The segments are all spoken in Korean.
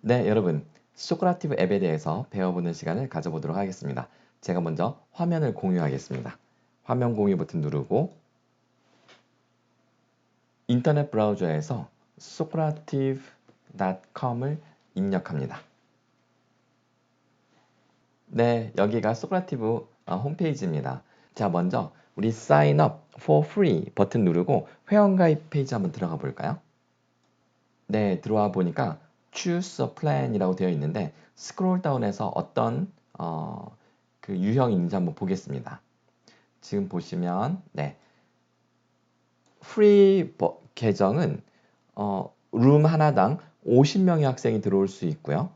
네, 여러분. 소크라티브 앱에 대해서 배워보는 시간을 가져보도록 하겠습니다. 제가 먼저 화면을 공유하겠습니다. 화면 공유 버튼 누르고 인터넷 브라우저에서 socrative.com을 입력합니다. 네, 여기가 소크라티브 홈페이지입니다. 자, 먼저 우리 Sign up for free 버튼 누르고 회원가입 페이지 한번 들어가 볼까요? 네, 들어와 보니까 Choose a plan이라고 되어 있는데 스크롤 다운해서 어떤 그 유형이 있는지 한번 보겠습니다. 지금 보시면 네, 프리 계정은 룸 하나당 50명의 학생이 들어올 수 있고요.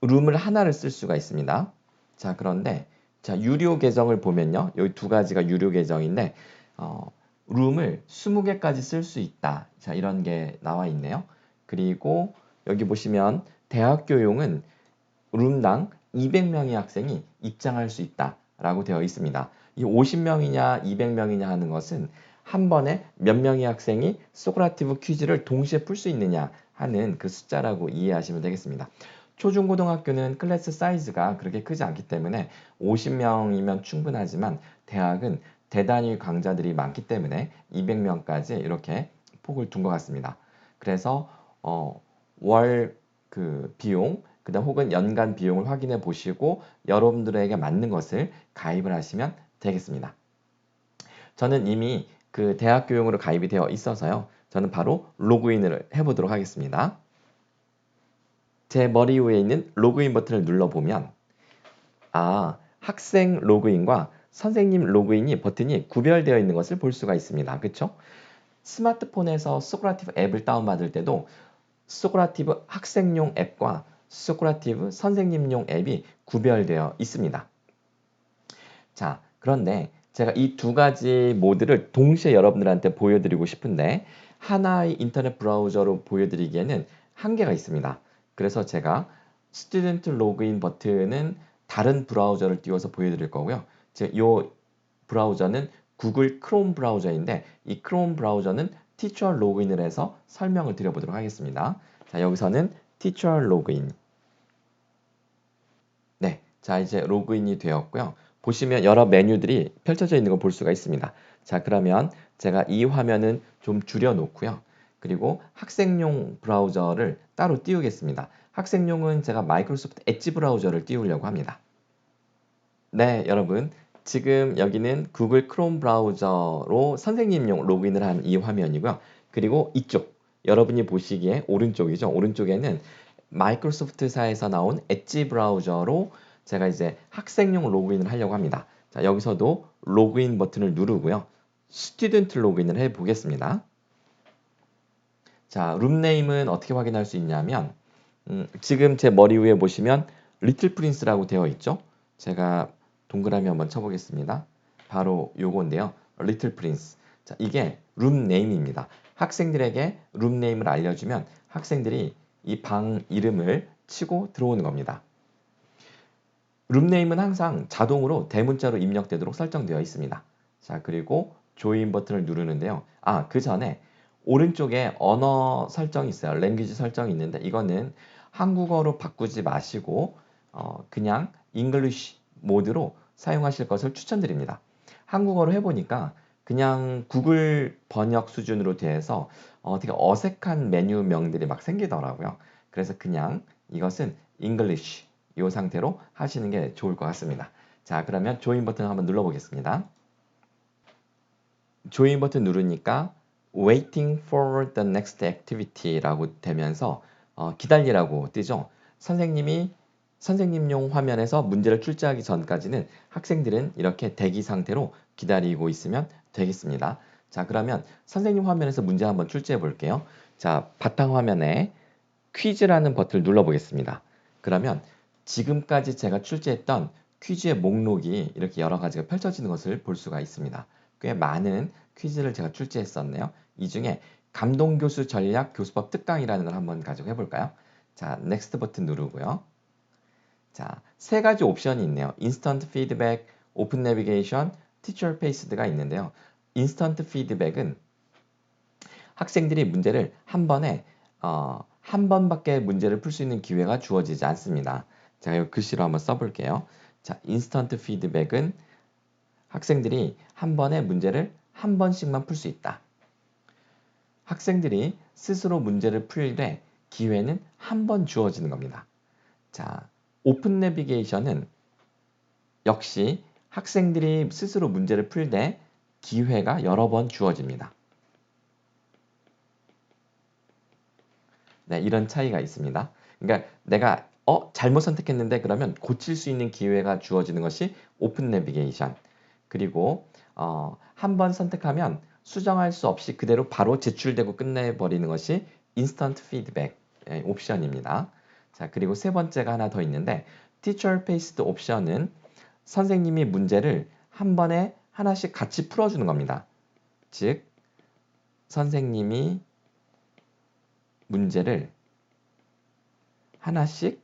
룸을 하나를 쓸 수가 있습니다. 자, 그런데 자, 유료 계정을 보면요. 여기 두 가지가 유료 계정인데 룸을 20개까지 쓸 수 있다. 자, 이런 게 나와 있네요. 그리고 여기 보시면 대학교용은 룸당 200명의 학생이 입장할 수 있다라고 되어 있습니다. 이 50명이냐 200명이냐 하는 것은 한 번에 몇 명의 학생이 소크라티브 퀴즈를 동시에 풀 수 있느냐 하는 그 숫자라고 이해하시면 되겠습니다. 초중고등학교는 클래스 사이즈가 그렇게 크지 않기 때문에 50명이면 충분하지만 대학은 대단위 강좌들이 많기 때문에 200명까지 이렇게 폭을 둔 것 같습니다. 그래서 월 그 비용, 그다음 혹은 연간 비용을 확인해 보시고 여러분들에게 맞는 것을 가입을 하시면 되겠습니다. 저는 이미 그 대학교용으로 가입이 되어 있어서요. 저는 바로 로그인을 해보도록 하겠습니다. 제 머리 위에 있는 로그인 버튼을 눌러보면 학생 로그인과 선생님 로그인이 버튼이 구별되어 있는 것을 볼 수가 있습니다. 그렇죠? 스마트폰에서 소크라티브 앱을 다운받을 때도 소크라티브 학생용 앱과 소크라티브 선생님용 앱이 구별되어 있습니다. 자, 그런데 제가 이 두 가지 모드를 동시에 여러분들한테 보여드리고 싶은데 하나의 인터넷 브라우저로 보여드리기에는 한계가 있습니다. 그래서 제가 스튜던트 로그인 버튼은 다른 브라우저를 띄워서 보여드릴 거고요. 이 브라우저는 구글 크롬 브라우저인데 이 크롬 브라우저는 티처 로그인을 해서 설명을 드려보도록 하겠습니다. 자, 여기서는 티처 로그인. 네, 자 이제 로그인이 되었고요. 보시면 여러 메뉴들이 펼쳐져 있는 걸 볼 수가 있습니다. 자, 그러면 제가 이 화면은 좀 줄여 놓고요. 그리고 학생용 브라우저를 따로 띄우겠습니다. 학생용은 제가 마이크로소프트 엣지 브라우저를 띄우려고 합니다. 네, 여러분. 지금 여기는 구글 크롬 브라우저로 선생님용 로그인을 한 이 화면이고요. 그리고 이쪽, 여러분이 보시기에 오른쪽이죠. 오른쪽에는 마이크로소프트사에서 나온 엣지 브라우저로 제가 이제 학생용 로그인을 하려고 합니다. 자, 여기서도 로그인 버튼을 누르고요. 스튜던트 로그인을 해 보겠습니다. 자, 룸네임은 어떻게 확인할 수 있냐면 지금 제 머리 위에 보시면 리틀 프린스라고 되어 있죠. 제가 동그라미 한번 쳐보겠습니다. 바로 요건데요. 리틀 프린스. 자, 이게 룸네임입니다. 학생들에게 룸네임을 알려주면 학생들이 이 방 이름을 치고 들어오는 겁니다. 룸네임은 항상 자동으로 대문자로 입력되도록 설정되어 있습니다. 자, 그리고 조인 버튼을 누르는데요. 그 전에 오른쪽에 언어 설정이 있어요. 랭귀지 설정이 있는데 이거는 한국어로 바꾸지 마시고 그냥 English 모드로 사용하실 것을 추천드립니다. 한국어로 해보니까 그냥 구글 번역 수준으로 돼서 되게 어색한 메뉴명들이 막 생기더라고요. 그래서 그냥 이것은 English 이 상태로 하시는 게 좋을 것 같습니다. 자, 그러면 조인 버튼 한번 눌러보겠습니다. 조인 버튼 누르니까 Waiting for the next activity라고 되면서 기다리라고 뜨죠. 선생님이 선생님용 화면에서 문제를 출제하기 전까지는 학생들은 이렇게 대기 상태로 기다리고 있으면 되겠습니다. 자, 그러면 선생님 화면에서 문제 한번 출제해 볼게요. 자, 바탕 화면에 퀴즈라는 버튼을 눌러보겠습니다. 그러면 지금까지 제가 출제했던 퀴즈의 목록이 이렇게 여러 가지가 펼쳐지는 것을 볼 수가 있습니다. 꽤 많은 퀴즈를 제가 출제했었네요. 이 중에 감동교수 전략 교수법 특강이라는 걸 한번 가지고 해볼까요? 자, 넥스트 버튼 누르고요. 자, 세 가지 옵션이 있네요. 인스턴트 피드백, 오픈 내비게이션, 티처 페이스드가 있는데요. 인스턴트 피드백은 학생들이 문제를 한 번에 한 번밖에 문제를 풀 수 있는 기회가 주어지지 않습니다. 제가 이 글씨로 한번 써볼게요. 자, 인스턴트 피드백은 학생들이 한 번에 문제를 한 번씩만 풀 수 있다. 학생들이 스스로 문제를 풀 때 기회는 한 번 주어지는 겁니다. 자, 오픈 내비게이션은 역시 학생들이 스스로 문제를 풀 때 기회가 여러 번 주어집니다. 네, 이런 차이가 있습니다. 그러니까 내가 잘못 선택했는데 그러면 고칠 수 있는 기회가 주어지는 것이 오픈 내비게이션. 그리고 한 번 선택하면 수정할 수 없이 그대로 바로 제출되고 끝내버리는 것이 인스턴트 피드백 옵션입니다. 자, 그리고 세 번째가 하나 더 있는데 Teacher Paced 옵션은 선생님이 문제를 한 번에 하나씩 같이 풀어주는 겁니다. 즉, 선생님이 문제를 하나씩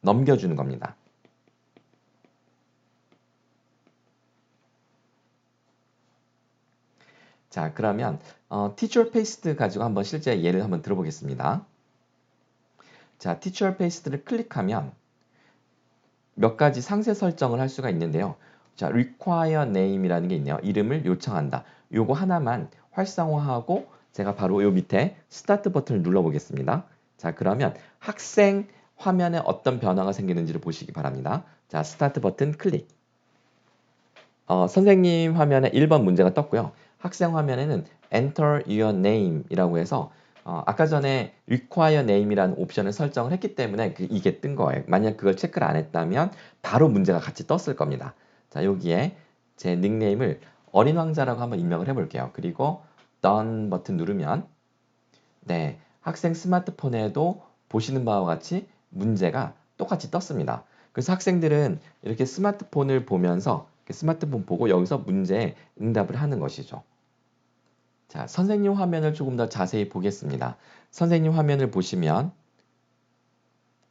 넘겨주는 겁니다. 자, 그러면 Teacher Paced 가지고 한번 실제 예를 한번 들어보겠습니다. 자, Teacher Paced를 클릭하면 몇 가지 상세 설정을 할 수가 있는데요. 자, require name이라는 게 있네요. 이름을 요청한다. 요거 하나만 활성화하고 제가 바로 요 밑에 스타트 버튼을 눌러보겠습니다. 자, 그러면 학생 화면에 어떤 변화가 생기는지를 보시기 바랍니다. 자, 스타트 버튼 클릭. 선생님 화면에 1번 문제가 떴고요. 학생 화면에는 Enter your name 이라고 해서 아까 전에 require name이라는 옵션을 설정을 했기 때문에 이게 뜬 거예요. 만약 그걸 체크를 안 했다면 바로 문제가 같이 떴을 겁니다. 자, 여기에 제 닉네임을 어린 왕자라고 한번 입력을 해볼게요. 그리고 Done 버튼 누르면 네, 학생 스마트폰에도 보시는 바와 같이 문제가 똑같이 떴습니다. 그래서 학생들은 이렇게 스마트폰을 보면서 스마트폰 보고 여기서 문제에 응답을 하는 것이죠. 자, 선생님 화면을 조금 더 자세히 보겠습니다. 선생님 화면을 보시면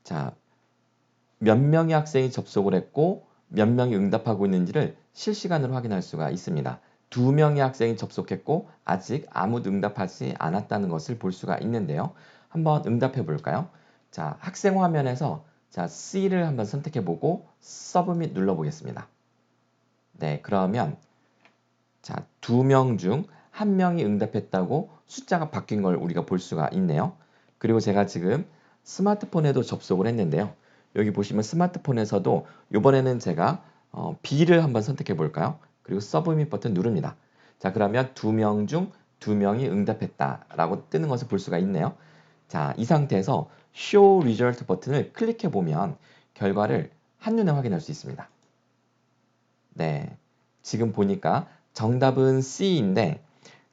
자, 몇 명의 학생이 접속을 했고 몇 명이 응답하고 있는지를 실시간으로 확인할 수가 있습니다. 2명의 학생이 접속했고 아직 아무도 응답하지 않았다는 것을 볼 수가 있는데요. 한번 응답해 볼까요? 자, 학생 화면에서 자, C를 한번 선택해 보고 서브밋 눌러 보겠습니다. 네, 그러면 자, 2명 중 1명이 응답했다고 숫자가 바뀐 걸 우리가 볼 수가 있네요. 그리고 제가 지금 스마트폰에도 접속을 했는데요. 여기 보시면 스마트폰에서도 이번에는 제가 B를 한번 선택해 볼까요? 그리고 서브밋 버튼 누릅니다. 자, 그러면 2명 중 2명이 응답했다라고 뜨는 것을 볼 수가 있네요. 자, 이 상태에서 Show Result 버튼을 클릭해 보면 결과를 한눈에 확인할 수 있습니다. 네, 지금 보니까 정답은 C인데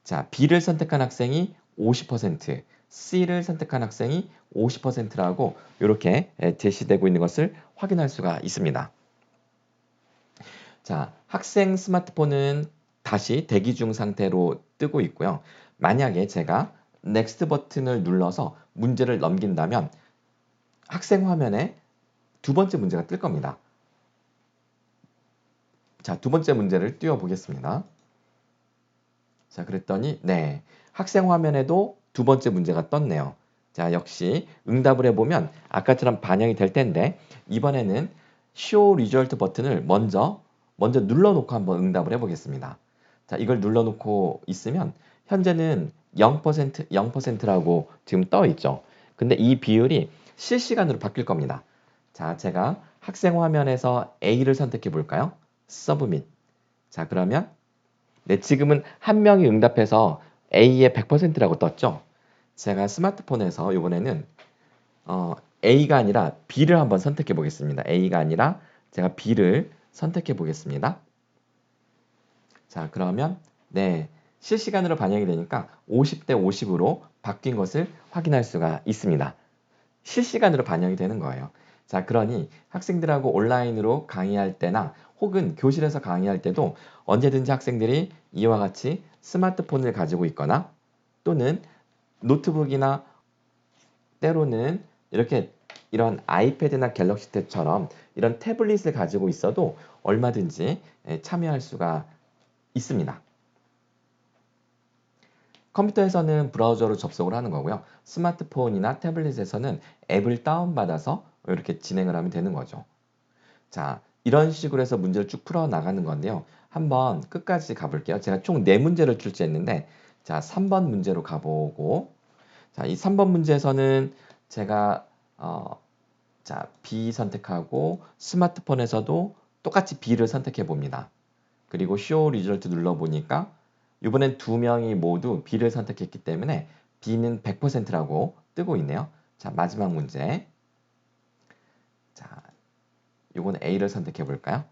자, B를 선택한 학생이 50%, C를 선택한 학생이 50%라고 이렇게 제시되고 있는 것을 확인할 수가 있습니다. 자, 학생 스마트폰은 다시 대기 중 상태로 뜨고 있고요. 만약에 제가 Next 버튼을 눌러서 문제를 넘긴다면 학생 화면에 두 번째 문제가 뜰 겁니다. 자, 두 번째 문제를 띄워 보겠습니다. 자, 그랬더니 네, 학생 화면에도 두 번째 문제가 떴네요. 자, 역시 응답을 해보면 아까처럼 반영이 될 텐데 이번에는 Show Result 버튼을 먼저 눌러놓고 한번 응답을 해보겠습니다. 자, 이걸 눌러놓고 있으면 현재는 0%, 0%라고 지금 떠 있죠. 근데 이 비율이 실시간으로 바뀔 겁니다. 자, 제가 학생 화면에서 A를 선택해 볼까요? Submit. 자, 그러면 네, 지금은 한 명이 응답해서 A의 100%라고 떴죠. 제가 스마트폰에서 이번에는 A가 아니라 B를 한번 선택해 보겠습니다. A가 아니라 제가 B를 선택해 보겠습니다. 자, 그러면 네, 실시간으로 반영이 되니까 50대 50으로 바뀐 것을 확인할 수가 있습니다. 실시간으로 반영이 되는 거예요. 자, 그러니 학생들하고 온라인으로 강의할 때나 혹은 교실에서 강의할 때도 언제든지 학생들이 이와 같이 스마트폰을 가지고 있거나 또는 노트북이나 때로는 이렇게 이런 아이패드나 갤럭시 탭처럼 이런 태블릿을 가지고 있어도 얼마든지 참여할 수가 있습니다. 컴퓨터에서는 브라우저로 접속을 하는 거고요. 스마트폰이나 태블릿에서는 앱을 다운받아서 이렇게 진행을 하면 되는 거죠. 자, 이런 식으로 해서 문제를 쭉 풀어 나가는 건데요. 한번 끝까지 가볼게요. 제가 총 4문제를 출제했는데, 자, 3번 문제로 가보고, 자, 이 3번 문제에서는 제가, 자, B 선택하고 스마트폰에서도 똑같이 B를 선택해 봅니다. 그리고 Show Result 눌러보니까 이번엔 2명이 모두 B를 선택했기 때문에 B는 100%라고 뜨고 있네요. 자, 마지막 문제. 자, 요건 A를 선택해 볼까요?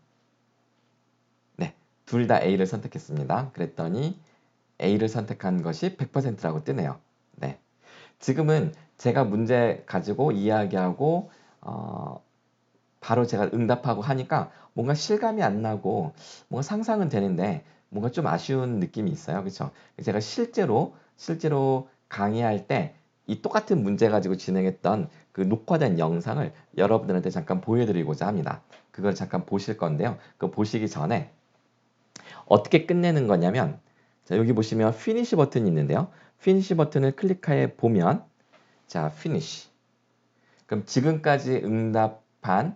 네, 둘 다 A를 선택했습니다. 그랬더니 A를 선택한 것이 100%라고 뜨네요. 네, 지금은 제가 문제 가지고 이야기하고 바로 제가 응답하고 하니까 뭔가 실감이 안 나고 뭔가 상상은 되는데 뭔가 좀 아쉬운 느낌이 있어요. 그렇죠? 제가 실제로 강의할 때 이 똑같은 문제 가지고 진행했던 그 녹화된 영상을 여러분들한테 잠깐 보여드리고자 합니다. 그걸 잠깐 보실 건데요. 그거 보시기 전에 어떻게 끝내는 거냐면, 자, 여기 보시면 피니시 버튼이 있는데요. 피니시 버튼을 클릭해 보면, 자, 피니시. 그럼 지금까지 응답한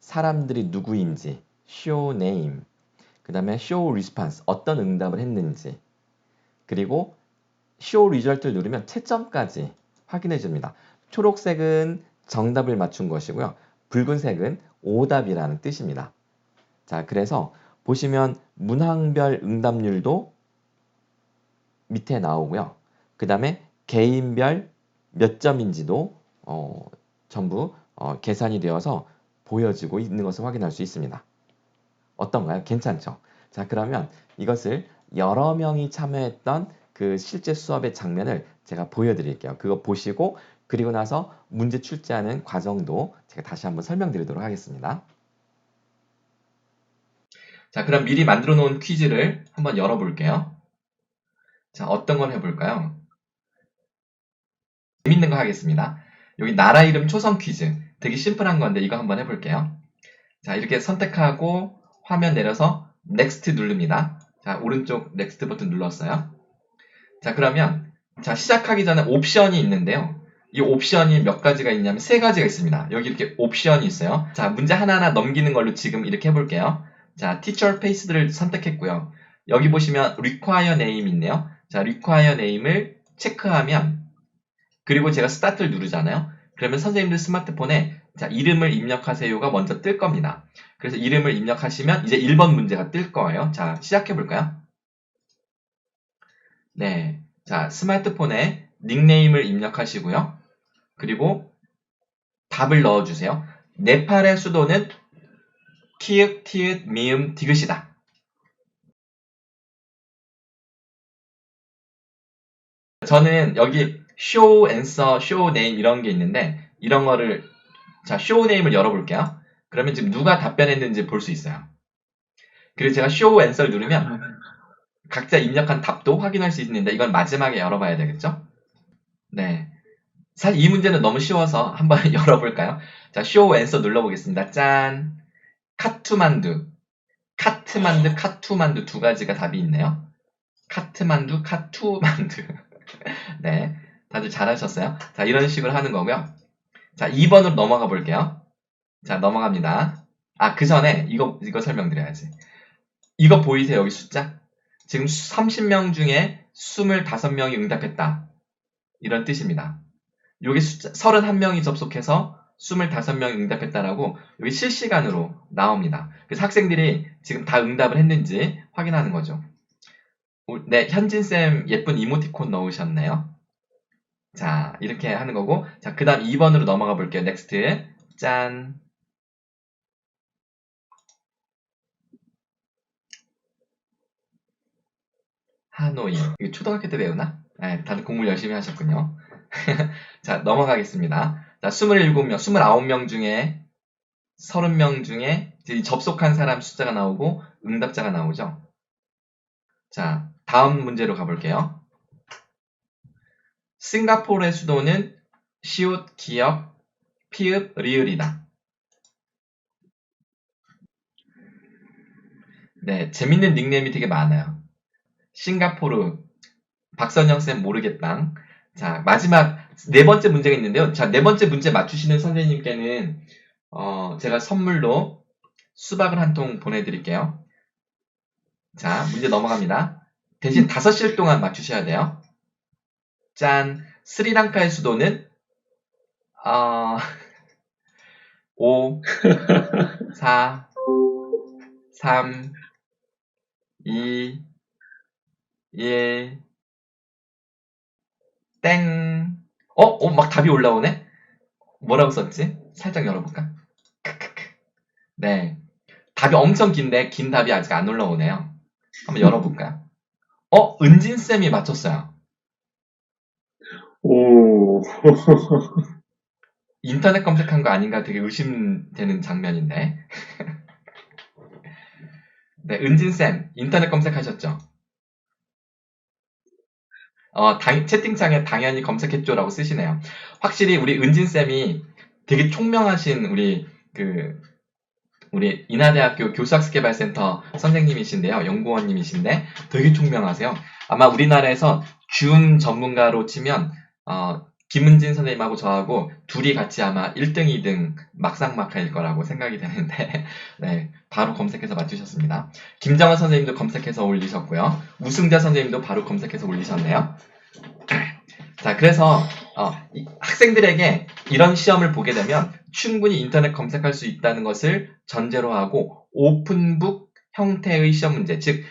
사람들이 누구인지, show name, 그 다음에 show response, 어떤 응답을 했는지, 그리고 show result를 누르면 채점까지 확인해 줍니다. 초록색은 정답을 맞춘 것이고요. 붉은색은 오답이라는 뜻입니다. 자, 그래서 보시면 문항별 응답률도 밑에 나오고요. 그 다음에 개인별 몇 점인지도 전부 계산이 되어서 보여지고 있는 것을 확인할 수 있습니다. 어떤가요? 괜찮죠? 자, 그러면 이것을 여러 명이 참여했던 그 실제 수업의 장면을 제가 보여드릴게요. 그거 보시고 그리고 나서 문제 출제하는 과정도 제가 다시 한번 설명드리도록 하겠습니다. 자, 그럼 미리 만들어 놓은 퀴즈를 한번 열어볼게요. 자, 어떤 걸 해볼까요? 재밌는 거 하겠습니다. 여기 나라 이름 초성 퀴즈. 되게 심플한 건데 이거 한번 해볼게요. 자, 이렇게 선택하고 화면 내려서 넥스트 누릅니다. 자, 오른쪽 넥스트 버튼 눌렀어요. 자, 그러면 자, 시작하기 전에 옵션이 있는데요. 이 옵션이 몇 가지가 있냐면 3가지가 있습니다. 여기 이렇게 옵션이 있어요. 자, 문제 하나하나 넘기는 걸로 지금 이렇게 해볼게요. 자, Teacher Pace를 선택했고요. 여기 보시면 Require Name 있네요. 자, Require Name을 체크하면, 그리고 제가 스타트를 누르잖아요. 그러면 선생님들 스마트폰에 자, 이름을 입력하세요가 먼저 뜰 겁니다. 그래서 이름을 입력하시면 이제 1번 문제가 뜰 거예요. 자, 시작해 볼까요? 네. 자, 스마트폰에 닉네임을 입력하시고요. 그리고 답을 넣어주세요. 네팔의 수도는 키읔, 티읕, 미음, 디귿이다. 저는 여기 show answer, show name 이런 게 있는데 이런 거를, 자, show name을 열어볼게요. 그러면 지금 누가 답변했는지 볼 수 있어요. 그리고 제가 show answer를 누르면 각자 입력한 답도 확인할 수 있는데 이건 마지막에 열어봐야 되겠죠? 네. 사실 이 문제는 너무 쉬워서 한번 열어볼까요? 자, show answer 눌러보겠습니다. 짠! 카투만두, 카트만두, 카투만두 2가지가 답이 있네요. 카트만두, 카투만두. 네. 다들 잘하셨어요? 자, 이런 식으로 하는 거고요. 자, 2번으로 넘어가 볼게요. 자, 넘어갑니다. 아, 그 전에 이거 설명드려야지. 이거 보이세요? 여기 숫자? 지금 30명 중에 25명이 응답했다. 이런 뜻입니다. 여기 숫자 31명이 접속해서 25명이 응답했다라고 여기 실시간으로 나옵니다. 그래서 학생들이 지금 다 응답을 했는지 확인하는 거죠. 네, 현진쌤 예쁜 이모티콘 넣으셨네요. 자, 이렇게 하는 거고, 자, 그 다음 2번으로 넘어가 볼게요. 넥스트. 짠. 하노이. 이거 초등학교 때 배우나? 네, 다들 공부 열심히 하셨군요. 자, 넘어가겠습니다. 자, 27명, 29명 중에 30명 중에 접속한 사람 숫자가 나오고 응답자가 나오죠. 자, 다음 문제로 가볼게요. 싱가포르의 수도는 시옷, 기역, 피읍, 리을이다. 네, 재밌는 닉네임이 되게 많아요. 싱가포르, 박선영쌤 모르겠다. 자, 마지막 네 번째 문제가 있는데요. 자, 네 번째 문제 맞추시는 선생님께는 제가 선물로 수박을 한 통 보내드릴게요. 자, 문제 넘어갑니다. 대신 5시일 동안 맞추셔야 돼요. 짠! 스리랑카의 수도는 5, 4, 3, 2, 1, 땡. 막 답이 올라오네? 뭐라고 썼지? 살짝 열어볼까? 크크크. 네. 답이 엄청 긴데, 긴 답이 아직 안 올라오네요. 한번 열어볼까요? 은진쌤이 맞췄어요. 오, 인터넷 검색한 거 아닌가 되게 의심되는 장면인데. 네, 은진쌤, 인터넷 검색하셨죠? 채팅창에 당연히 검색했죠라고 쓰시네요. 확실히 우리 은진쌤이 되게 총명하신 우리 인하대학교 교수학습개발센터 선생님이신데요. 연구원님이신데 되게 총명하세요. 아마 우리나라에서 준 전문가로 치면 김은진 선생님하고 저하고 둘이 같이 아마 1등, 2등 막상막하일 거라고 생각이 되는데 네, 바로 검색해서 맞추셨습니다. 김정은 선생님도 검색해서 올리셨고요. 우승자 선생님도 바로 검색해서 올리셨네요. 자, 그래서 학생들에게 이런 시험을 보게 되면 충분히 인터넷 검색할 수 있다는 것을 전제로 하고 오픈북 형태의 시험 문제, 즉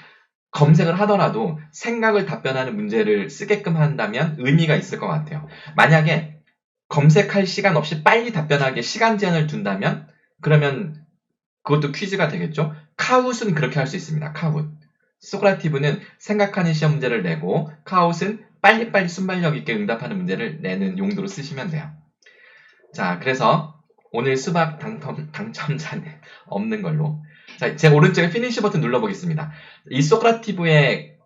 검색을 하더라도 생각을 답변하는 문제를 쓰게끔 한다면 의미가 있을 것 같아요. 만약에 검색할 시간 없이 빨리 답변하게 시간 제한을 둔다면 그러면 그것도 퀴즈가 되겠죠. 카웃은 그렇게 할 수 있습니다. 카웃. 소크라티브는 생각하는 시험 문제를 내고 카웃은 빨리빨리 순발력 있게 응답하는 문제를 내는 용도로 쓰시면 돼요. 자, 그래서 오늘 수박 당첨자는 없는 걸로. 자, 제 오른쪽에 피니시 버튼 눌러보겠습니다. 이 소크라티브의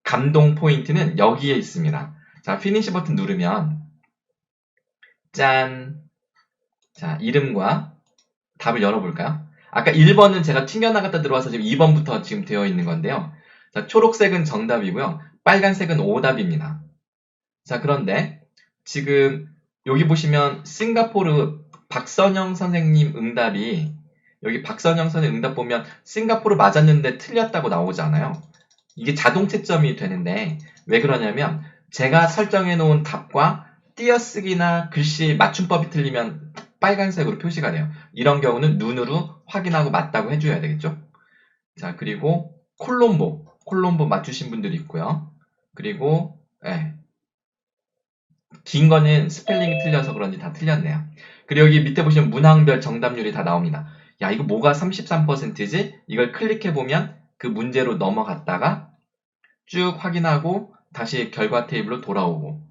감동 포인트는 여기에 있습니다. 자, 피니시 버튼 누르면 짠! 자, 이름과 답을 열어볼까요? 아까 1번은 제가 튕겨나갔다 들어와서 지금 2번부터 지금 되어 있는 건데요. 자, 초록색은 정답이고요. 빨간색은 오답입니다. 자, 그런데 지금 여기 보시면 싱가포르 박선영 선생님 응답이 여기 박선영 선생님 응답 보면 싱가포르 맞았는데 틀렸다고 나오지 않아요? 이게 자동 채점이 되는데 왜 그러냐면 제가 설정해 놓은 답과 띄어쓰기나 글씨 맞춤법이 틀리면 빨간색으로 표시가 돼요. 이런 경우는 눈으로 확인하고 맞다고 해줘야 되겠죠? 자, 그리고 콜롬보 맞추신 분들이 있고요. 그리고 긴 거는 스펠링이 틀려서 그런지 다 틀렸네요. 그리고 여기 밑에 보시면 문항별 정답률이 다 나옵니다. 야, 이거 뭐가 33%지? 이걸 클릭해보면 그 문제로 넘어갔다가 쭉 확인하고 다시 결과 테이블로 돌아오고.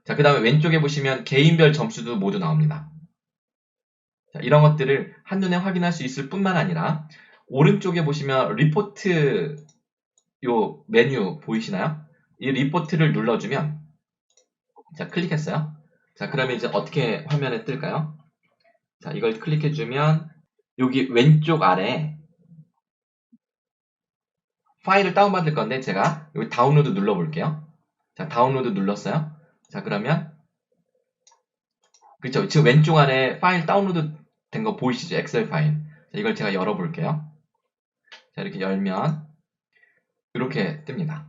자, 그 다음에 왼쪽에 보시면 개인별 점수도 모두 나옵니다. 자, 이런 것들을 한눈에 확인할 수 있을 뿐만 아니라 오른쪽에 보시면 리포트 요 메뉴 보이시나요? 이 리포트를 눌러주면 자, 클릭했어요. 자, 그러면 이제 어떻게 화면에 뜰까요? 자, 이걸 클릭해주면 여기 왼쪽 아래 파일을 다운받을 건데 제가 여기 다운로드 눌러볼게요. 자, 다운로드 눌렀어요. 자, 그러면 그쵸, 지금 왼쪽 아래 파일 다운로드 된 거 보이시죠? 엑셀 파일. 자, 이걸 제가 열어볼게요. 자, 이렇게 열면 이렇게 뜹니다.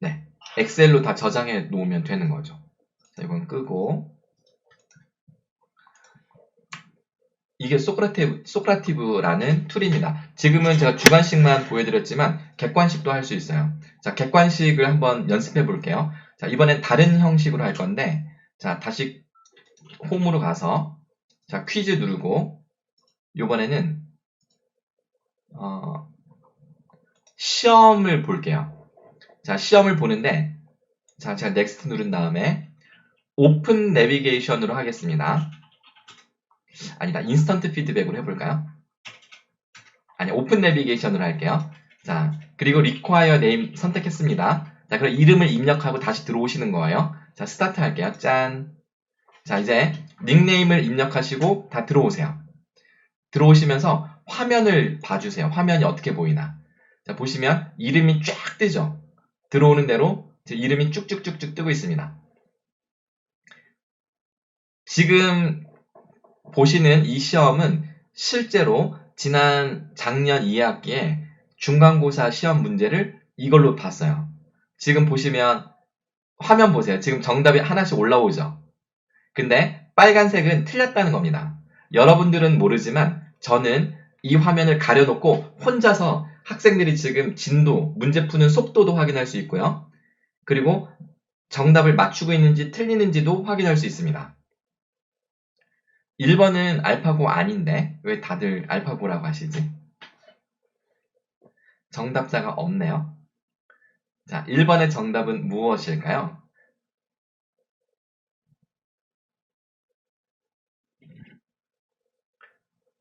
네, 엑셀로 다 저장해 놓으면 되는 거죠. 자, 이건 끄고 이게 소크라티브라는 툴입니다. 지금은 제가 주관식만 보여드렸지만 객관식도 할 수 있어요. 자, 객관식을 한번 연습해 볼게요. 자, 이번엔 다른 형식으로 할 건데 자, 다시 홈으로 가서 자, 퀴즈 누르고 이번에는 시험을 볼게요. 자, 시험을 보는데 자, 제가 넥스트 누른 다음에 오픈 내비게이션으로 하겠습니다. 아니다, 인스턴트 피드백으로 해볼까요? 아니, 오픈 내비게이션으로 할게요. 자, 그리고 require name 선택했습니다. 자, 그럼 이름을 입력하고 다시 들어오시는 거예요. 자, 스타트 할게요. 짠. 자, 이제 닉네임을 입력하시고 다 들어오세요. 들어오시면서 화면을 봐주세요. 화면이 어떻게 보이나. 자, 보시면 이름이 쫙 뜨죠. 들어오는 대로 제 이름이 쭉쭉쭉쭉 뜨고 있습니다. 지금 보시는 이 시험은 실제로 지난 작년 2학기에 중간고사 시험 문제를 이걸로 봤어요. 지금 보시면 화면 보세요. 지금 정답이 하나씩 올라오죠. 근데 빨간색은 틀렸다는 겁니다. 여러분들은 모르지만 저는 이 화면을 가려놓고 혼자서 학생들이 지금 진도, 문제 푸는 속도도 확인할 수 있고요. 그리고 정답을 맞추고 있는지 틀리는지도 확인할 수 있습니다. 1번은 알파고 아닌데 왜 다들 알파고라고 하시지? 정답자가 없네요. 자, 1번의 정답은 무엇일까요?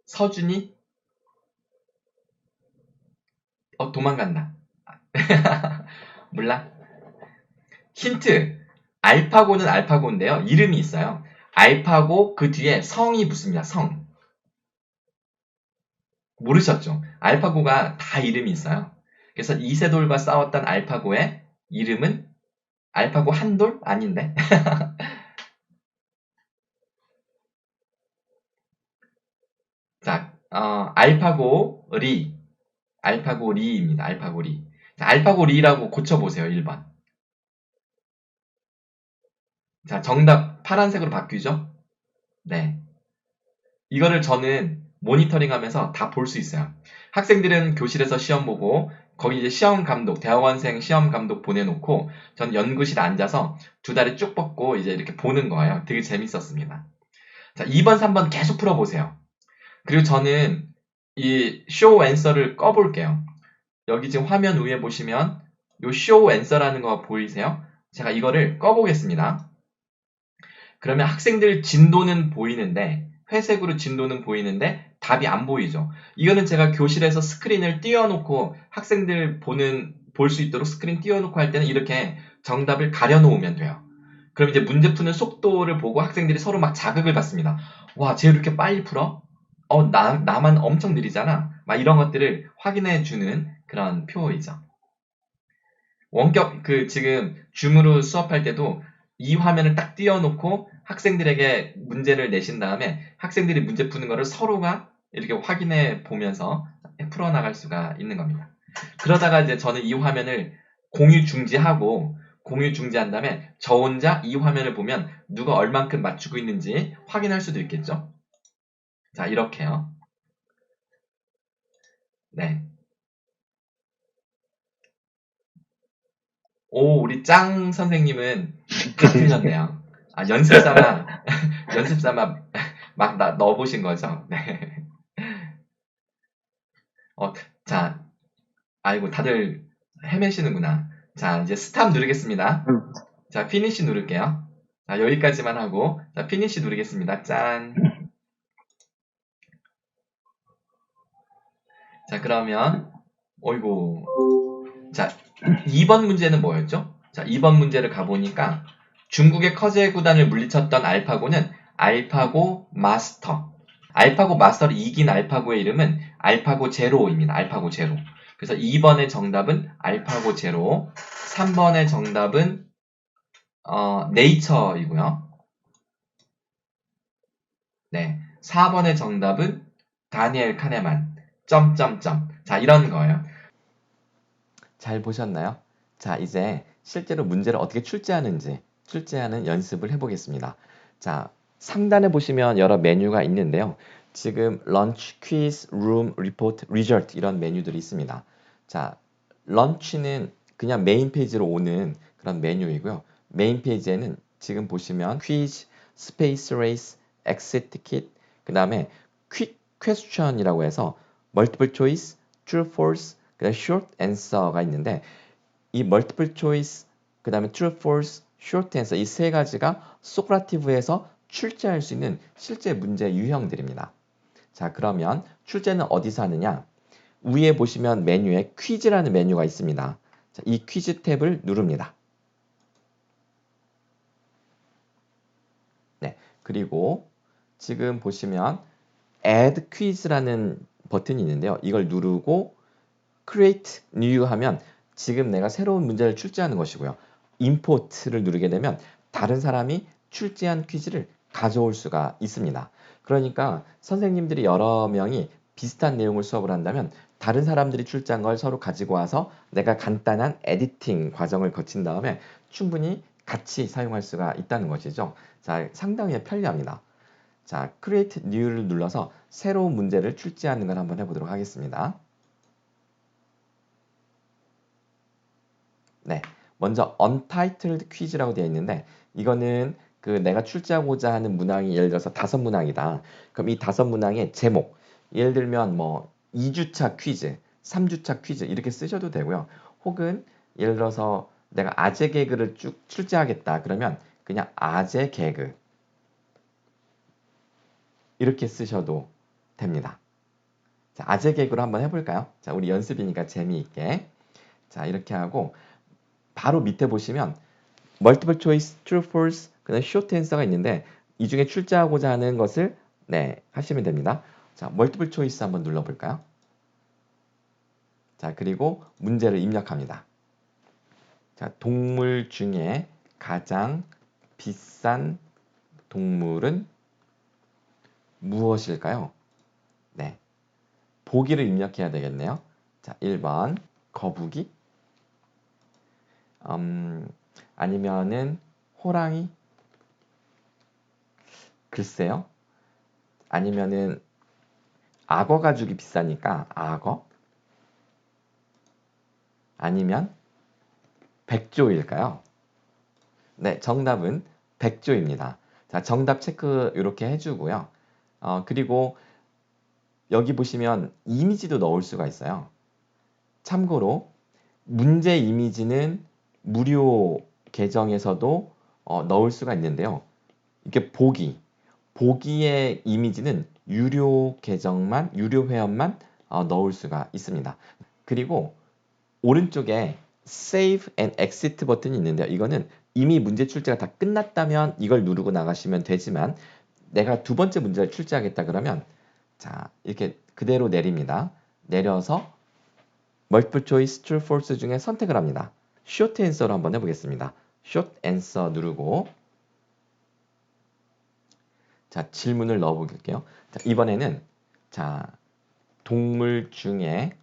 서준이? 도망간다. 몰라? 힌트. 알파고는 알파고인데요. 이름이 있어요. 알파고 그 뒤에 성이 붙습니다. 성. 모르셨죠? 알파고가 다 이름이 있어요. 그래서 이세돌과 싸웠던 알파고의 이름은 알파고 한돌? 아닌데. 자, 알파고 리. 알파고 리입니다. 알파고 리. 자, 알파고 리라고 고쳐보세요. 1번. 자, 정답 파란색으로 바뀌죠? 네. 이거를 저는 모니터링 하면서 다 볼 수 있어요. 학생들은 교실에서 시험 보고 거기 이제 시험 감독, 대학원생 시험 감독 보내놓고 전 연구실에 앉아서 두 다리 쭉 뻗고 이제 이렇게 보는 거예요. 되게 재밌었습니다. 자, 2번, 3번 계속 풀어보세요. 그리고 저는 이 쇼 앤서를 꺼볼게요. 여기 지금 화면 위에 보시면 요 쇼 앤서라는 거 보이세요? 제가 이거를 꺼보겠습니다. 그러면 학생들 진도는 보이는데 회색으로 진도는 보이는데 답이 안 보이죠. 이거는 제가 교실에서 스크린을 띄워놓고 학생들 볼 수 있도록 스크린 띄워놓고 할 때는 이렇게 정답을 가려놓으면 돼요. 그럼 이제 문제 푸는 속도를 보고 학생들이 서로 막 자극을 받습니다. 와, 쟤 왜 이렇게 빨리 풀어? 나만 엄청 느리잖아. 막 이런 것들을 확인해 주는 그런 표이죠. 원격 지금 줌으로 수업할 때도 이 화면을 딱 띄워놓고 학생들에게 문제를 내신 다음에 학생들이 문제 푸는 거를 서로가 이렇게 확인해 보면서 풀어나갈 수가 있는 겁니다. 그러다가 이제 저는 이 화면을 공유 중지한 다음에 저 혼자 이 화면을 보면 누가 얼만큼 맞추고 있는지 확인할 수도 있겠죠. 자, 이렇게요. 네. 오, 우리 짱 선생님은 다 틀렸네요. 아, 연습 삼아 막 넣어보신 거죠? 네. 어, 자, 아이고, 다들 헤매시는구나. 자, 이제 스탑 누르겠습니다. 자, 피니시 누를게요. 자, 여기까지만 하고, 자, 피니시 누르겠습니다. 짠. 자, 그러면, 어이고. 자, 2번 문제는 뭐였죠? 자, 2번 문제를 가보니까 중국의 커제 구단을 물리쳤던 알파고는 알파고 마스터. 알파고 마스터를 이긴 알파고의 이름은 알파고 제로입니다. 알파고 제로. 그래서 2번의 정답은 알파고 제로, 3번의 정답은 네이처이고요. 네, 4번의 정답은 다니엘 카네만. 점점점. 자, 이런 거예요. 잘 보셨나요? 자, 이제 실제로 문제를 어떻게 출제하는 연습을 해보겠습니다. 자, 상단에 보시면 여러 메뉴가 있는데요. 지금 런치, 퀴즈, 룸, 리포트, 리절트 이런 메뉴들이 있습니다. 자, 런치는 그냥 메인 페이지로 오는 그런 메뉴이고요. 메인 페이지에는 지금 보시면 퀴즈, 스페이스 레이스, 엑시트 티켓, 그 다음에 퀵 퀘스천이라고 해서 멀티플 초이스, true, false, 그다음에 short answer가 있는데 이 multiple choice, 그다음에 true, false, short answer 이 세 가지가 소크라티브에서 출제할 수 있는 실제 문제 유형들입니다. 자, 그러면 출제는 어디서 하느냐? 위에 보시면 메뉴에 퀴즈라는 메뉴가 있습니다. 자, 이 퀴즈 탭을 누릅니다. 네, 그리고 지금 보시면 add quiz라는 버튼이 있는데요. 이걸 누르고 create new 하면 지금 내가 새로운 문제를 출제하는 것이고요. import를 누르게 되면 다른 사람이 출제한 퀴즈를 가져올 수가 있습니다. 그러니까 선생님들이 여러 명이 비슷한 내용을 수업을 한다면 다른 사람들이 출제한 걸 서로 가지고 와서 내가 간단한 에디팅 과정을 거친 다음에 충분히 같이 사용할 수가 있다는 것이죠. 자, 상당히 편리합니다. 자, create new를 눌러서 새로운 문제를 출제하는 걸 한번 해보도록 하겠습니다. 네, 먼저 untitled 퀴즈라고 되어 있는데 이거는 그 내가 출제하고자 하는 문항이 예를 들어서 5문항이다. 그럼 이 5문항의 제목, 예를 들면 뭐 2주차 퀴즈, 3주차 퀴즈 이렇게 쓰셔도 되고요. 혹은 예를 들어서 내가 아재 개그를 쭉 출제하겠다. 그러면 그냥 아재 개그 이렇게 쓰셔도 됩니다. 자, 아재 개그로 한번 해볼까요? 자, 우리 연습이니까 재미있게. 자, 이렇게 하고 바로 밑에 보시면 multiple choice, true, false, 그다음 short answer가 있는데 이 중에 출제하고자 하는 것을 네, 하시면 됩니다. 자, multiple choice 한번 눌러볼까요? 자, 그리고 문제를 입력합니다. 자, 동물 중에 가장 비싼 동물은 무엇일까요? 네, 보기를 입력해야 되겠네요. 자, 1번 거북이, 아니면은 호랑이, 글쎄요. 아니면은 악어 가죽이 비싸니까 악어? 아니면 백조일까요? 네, 정답은 백조입니다. 자, 정답 체크 이렇게 해주고요. 그리고 여기 보시면 이미지도 넣을 수가 있어요. 참고로 문제 이미지는 무료 계정에서도 넣을 수가 있는데요. 이렇게 보기의 이미지는 유료 계정만, 유료 회원만 넣을 수가 있습니다. 그리고 오른쪽에 Save and Exit 버튼이 있는데요. 이거는 이미 문제 출제가 다 끝났다면 이걸 누르고 나가시면 되지만 내가 두 번째 문제를 출제하겠다 그러면 자, 이렇게 그대로 내립니다. 내려서 Multiple Choice True False 중에 선택을 합니다. Short Answer로 한번 해보겠습니다. Short Answer 누르고 자, 질문을 넣어볼게요. 자, 이번에는 자, 동물 중에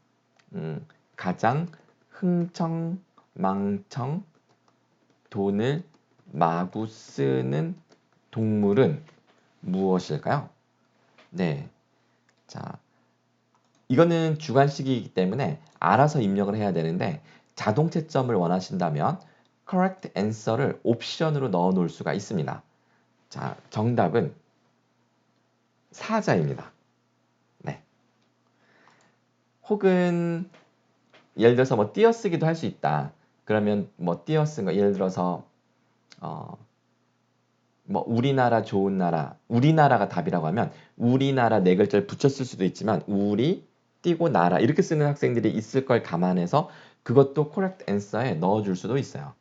가장 흥청망청 돈을 마구 쓰는 동물은 무엇일까요? 네. 자, 이거는 주관식이기 때문에 알아서 입력을 해야 되는데 자동 채점을 원하신다면 correct answer를 옵션으로 넣어 놓을 수가 있습니다. 자, 정답은 사자입니다. 네. 혹은 예를 들어서 뭐 띄어쓰기도 할 수 있다. 그러면 뭐 띄어쓴 거 예를 들어서 뭐 우리나라 좋은 나라, 우리나라가 답이라고 하면 우리나라 네 글자를 붙여 쓸 수도 있지만 우리 띄고 나라 이렇게 쓰는 학생들이 있을 걸 감안해서 그것도 correct answer에 넣어줄 수도 있어요.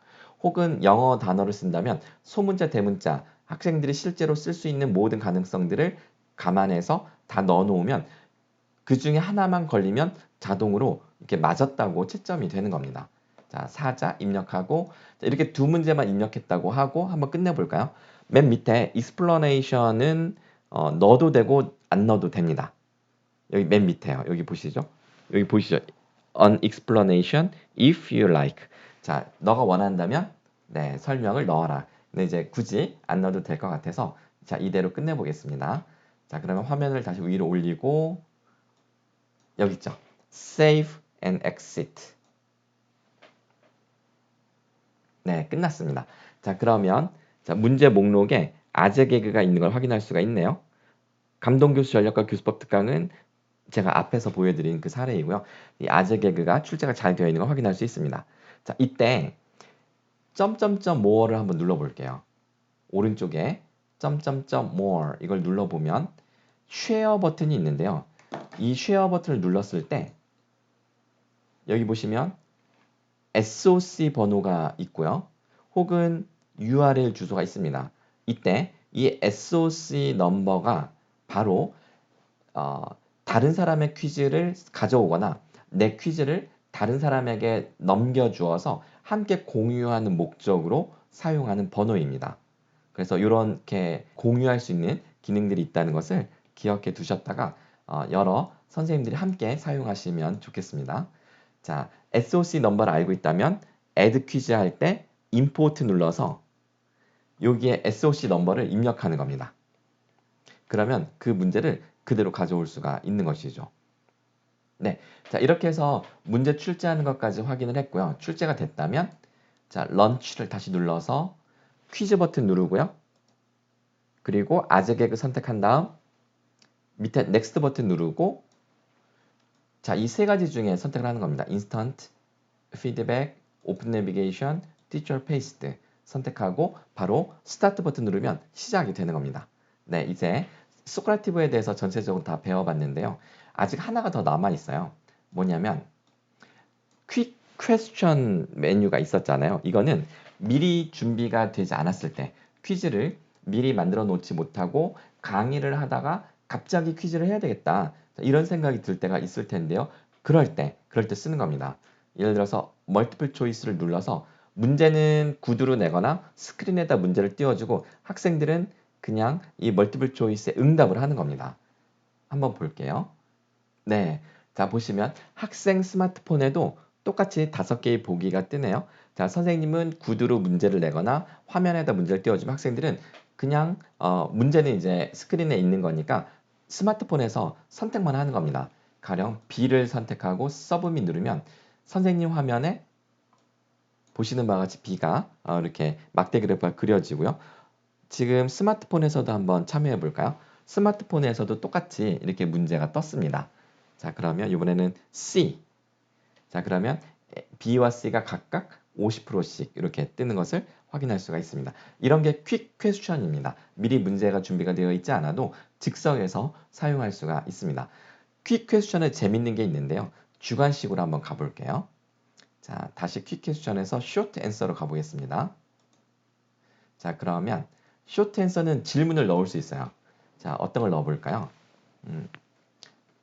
혹은 영어 단어를 쓴다면 소문자, 대문자 학생들이 실제로 쓸 수 있는 모든 가능성들을 감안해서 다 넣어놓으면 그 중에 하나만 걸리면 자동으로 이렇게 맞았다고 채점이 되는 겁니다. 자, 사자 입력하고 이렇게 두 문제만 입력했다고 하고 한번 끝내볼까요? 맨 밑에 explanation은 넣어도 되고 안 넣어도 됩니다. 여기 맨 밑에요. 여기 보시죠. 여기 보시죠. An explanation if you like. 자, 너가 원한다면 네, 설명을 넣어라. 근데 이제 굳이 안 넣어도 될 것 같아서 자, 이대로 끝내보겠습니다. 자, 그러면 화면을 다시 위로 올리고 여기 있죠. Save and Exit. 네, 끝났습니다. 자, 그러면 자, 문제 목록에 아재 개그가 있는 걸 확인할 수가 있네요. 감동교수 전략과 교수법 특강은 제가 앞에서 보여드린 그 사례이고요. 이 아재 개그가 출제가 잘 되어 있는 걸 확인할 수 있습니다. 자, 이때 점점점 more를 한번 눌러볼게요. 오른쪽에 점점점 more 이걸 눌러보면 share 버튼이 있는데요. 이 share 버튼을 눌렀을 때 여기 보시면 SOC 번호가 있고요. 혹은 URL 주소가 있습니다. 이때 이 SOC 넘버가 바로 다른 사람의 퀴즈를 가져오거나 내 퀴즈를 다른 사람에게 넘겨주어서 함께 공유하는 목적으로 사용하는 번호입니다. 그래서 이렇게 공유할 수 있는 기능들이 있다는 것을 기억해 두셨다가 여러 선생님들이 함께 사용하시면 좋겠습니다. 자, SOC 넘버를 알고 있다면 add 퀴즈 할 때 import 눌러서 여기에 SOC 넘버를 입력하는 겁니다. 그러면 그 문제를 그대로 가져올 수가 있는 것이죠. 네, 자 이렇게 해서 문제 출제하는 것까지 확인을 했고요. 출제가 됐다면 자 런치를 다시 눌러서 퀴즈 버튼 누르고요. 그리고 아재개그 선택한 다음 밑에 넥스트 버튼 누르고 자 이 세 가지 중에 선택을 하는 겁니다. 인스턴트, 피드백, 오픈 내비게이션, 티처 페이스트 선택하고 바로 스타트 버튼 누르면 시작이 되는 겁니다. 네, 이제 소크라티브에 대해서 전체적으로 다 배워봤는데요. 아직 하나가 더 남아 있어요. 뭐냐면 퀵 퀘스천 메뉴가 있었잖아요. 이거는 미리 준비가 되지 않았을 때 퀴즈를 미리 만들어 놓지 못하고 강의를 하다가 갑자기 퀴즈를 해야 되겠다. 이런 생각이 들 때가 있을 텐데요. 그럴 때 쓰는 겁니다. 예를 들어서 멀티플 초이스를 눌러서 문제는 구두로 내거나 스크린에다 문제를 띄워주고 학생들은 그냥 이 멀티플 초이스에 응답을 하는 겁니다. 한번 볼게요. 네. 자, 보시면 학생 스마트폰에도 똑같이 5개의 보기가 뜨네요. 자, 선생님은 구두로 문제를 내거나 화면에다 문제를 띄워주면 학생들은 그냥 문제는 이제 스크린에 있는 거니까 스마트폰에서 선택만 하는 겁니다. 가령 B를 선택하고 서브밋 누르면 선생님 화면에 보시는 바와 같이 B가 이렇게 막대 그래프가 그려지고요. 지금 스마트폰에서도 한번 참여해 볼까요? 스마트폰에서도 똑같이 이렇게 문제가 떴습니다. 자, 그러면 이번에는 C. 자, 그러면 B와 C가 각각 50%씩 이렇게 뜨는 것을 확인할 수가 있습니다. 이런 게 퀵 퀘스천입니다. 미리 문제가 준비가 되어 있지 않아도 즉석에서 사용할 수가 있습니다. 퀵 퀘스천에 재밌는 게 있는데요. 주관식으로 한번 가볼게요. 자, 다시 퀵 퀘스천에서 쇼트 앤서로 가보겠습니다. 자, 그러면 쇼트 앤서는 질문을 넣을 수 있어요. 자, 어떤 걸 넣어볼까요?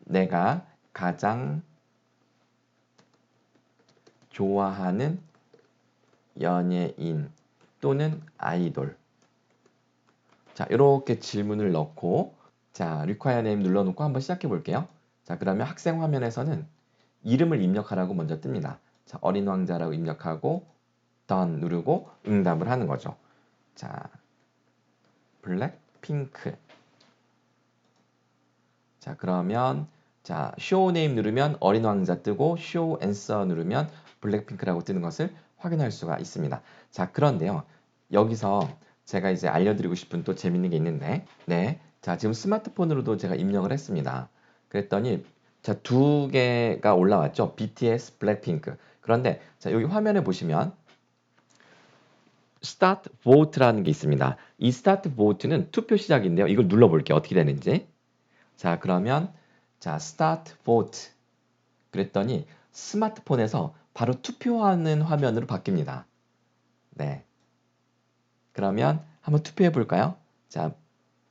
내가 가장 좋아하는 연예인 또는 아이돌. 자, 이렇게 질문을 넣고 자, require name 눌러놓고 한번 시작해 볼게요. 자, 그러면 학생 화면에서는 이름을 입력하라고 먼저 뜹니다. 자, 어린 왕자라고 입력하고 done 누르고 응답을 하는 거죠. 자, 블랙핑크. 자, 그러면 자, show name 누르면 어린 왕자 뜨고 show answer 누르면 블랙핑크라고 뜨는 것을 확인할 수가 있습니다. 자, 그런데요. 여기서 제가 이제 알려드리고 싶은 또 재밌는 게 있는데 네, 자, 지금 스마트폰으로도 제가 입력을 했습니다. 그랬더니 자, 2개가 올라왔죠. BTS, 블랙핑크. 그런데 자, 여기 화면에 보시면 Start Vote라는 게 있습니다. 이 Start Vote는 투표 시작인데요. 이걸 눌러볼게요. 어떻게 되는지. 자, 그러면 자, Start Vote 그랬더니 스마트폰에서 바로 투표하는 화면으로 바뀝니다. 네. 그러면 한번 투표해 볼까요? 자,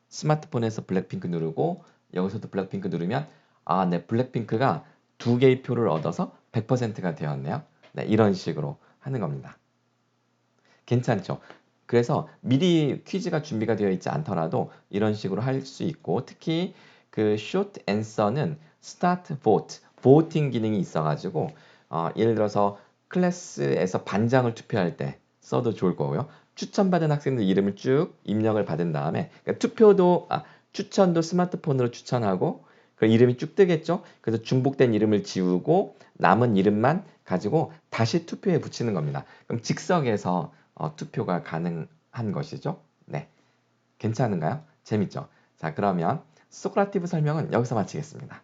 스마트폰에서 블랙핑크 누르고 여기서도 블랙핑크 누르면 아, 네, 블랙핑크가 2개의 표를 얻어서 100%가 되었네요. 네, 이런 식으로 하는 겁니다. 괜찮죠? 그래서 미리 퀴즈가 준비가 되어 있지 않더라도 이런 식으로 할 수 있고 특히 그 short answer는 start vote, voting 기능이 있어가지고 예를 들어서 클래스에서 반장을 투표할 때 써도 좋을 거고요. 추천받은 학생들 이름을 쭉 입력을 받은 다음에 그러니까 추천도 스마트폰으로 추천하고 그 이름이 쭉 뜨겠죠. 그래서 중복된 이름을 지우고 남은 이름만 가지고 다시 투표에 붙이는 겁니다. 그럼 즉석에서 투표가 가능한 것이죠. 네, 괜찮은가요? 재밌죠? 자, 그러면 소크라티브 설명은 여기서 마치겠습니다.